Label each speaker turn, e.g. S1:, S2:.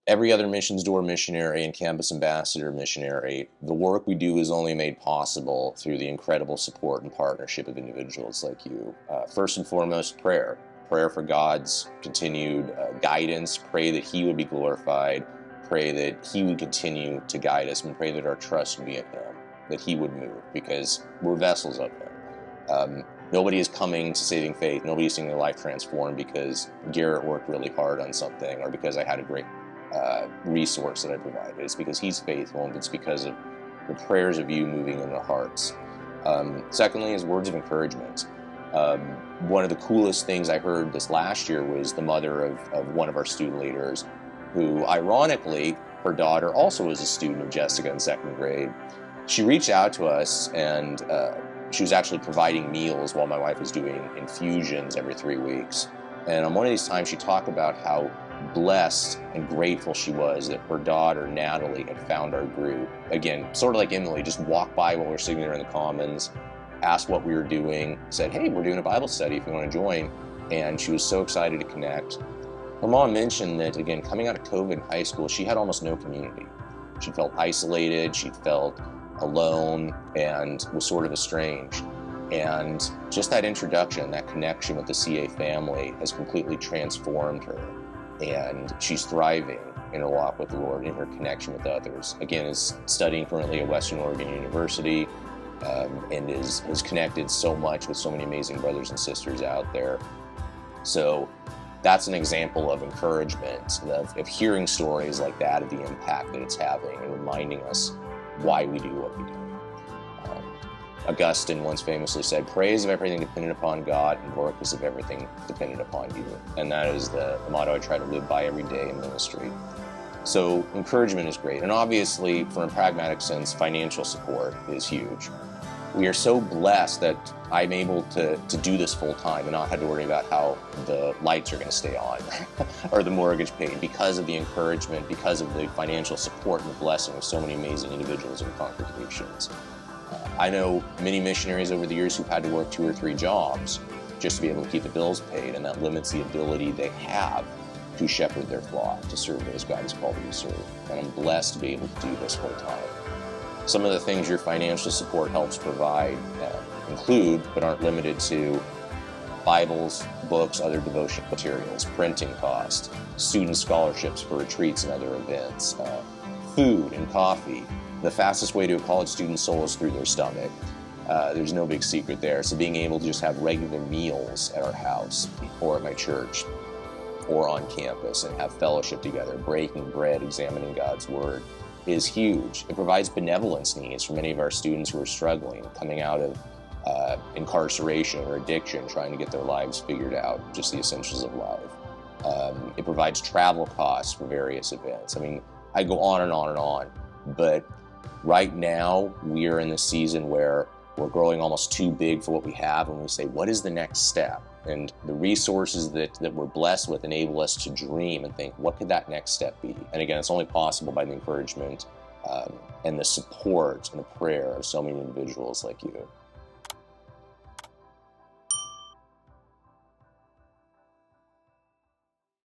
S1: every other missions door missionary and campus ambassador missionary, the work we do is only made possible through the incredible support and partnership of individuals like you. First and foremost, prayer. Prayer for God's continued guidance. Pray that He would be glorified. Pray that He would continue to guide us, and pray that our trust would be in Him, that He would move, because we're vessels of Him. Nobody is coming to saving faith. Nobody's seeing their life transformed because Garrett worked really hard on something, or because I had a great resource that I provided. It's because He's faithful, and it's because of the prayers of you moving in their hearts. Secondly is words of encouragement. One of the coolest things I heard this last year was the mother of one of our student leaders, who ironically, her daughter also was a student of Jessica in second grade. She reached out to us, and she was actually providing meals while my wife was doing infusions every 3 weeks. And on one of these times, she talked about how blessed and grateful she was that her daughter, Natalie, had found our group. Again, sort of like Emily, just walked by while we were sitting there in the Commons, asked what we were doing, said, hey, we're doing a Bible study if you want to join. And she was so excited to connect. Her mom mentioned that, again, coming out of COVID in high school, she had almost no community. She felt isolated, she felt alone, and was sort of estranged. And just that introduction, that connection with the CA family has completely transformed her. And she's thriving in her walk with the Lord, in her connection with others. Again, is studying currently at Western Oregon University, and is connected so much with so many amazing brothers and sisters out there. So that's an example of encouragement, of hearing stories like that, of the impact that it's having, and reminding us why we do what we do. Augustine once famously said, praise of everything dependent upon God, and work is of everything dependent upon you. And that is the motto I try to live by every day in ministry. So encouragement is great. And obviously, from a pragmatic sense, financial support is huge. We are so blessed that I'm able to do this full time and not have to worry about how the lights are going to stay on or the mortgage paid, because of the encouragement, because of the financial support and the blessing of so many amazing individuals and congregations. I know many missionaries over the years who've had to work 2 or 3 jobs just to be able to keep the bills paid, and that limits the ability they have to shepherd their flock, to serve those God has called them to serve. And I'm blessed to be able to do this full time. Some of the things your financial support helps provide include, but aren't limited to, Bibles, books, other devotion materials, printing costs, student scholarships for retreats and other events, food and coffee. The fastest way to a college student's soul is through their stomach. There's no big secret there. So being able to just have regular meals at our house or at my church or on campus and have fellowship together, breaking bread, examining God's Word, is huge. It provides benevolence needs for many of our students who are struggling, coming out of incarceration or addiction, trying to get their lives figured out, just the essentials of life. It provides travel costs for various events. I mean, I go on and on and on, but right now we are in this season where we're growing almost too big for what we have, and we say, what is the next step? And the resources that we're blessed with enable us to dream and think, what could that next step be? And again, it's only possible by the encouragement and the support and the prayer of so many individuals like you.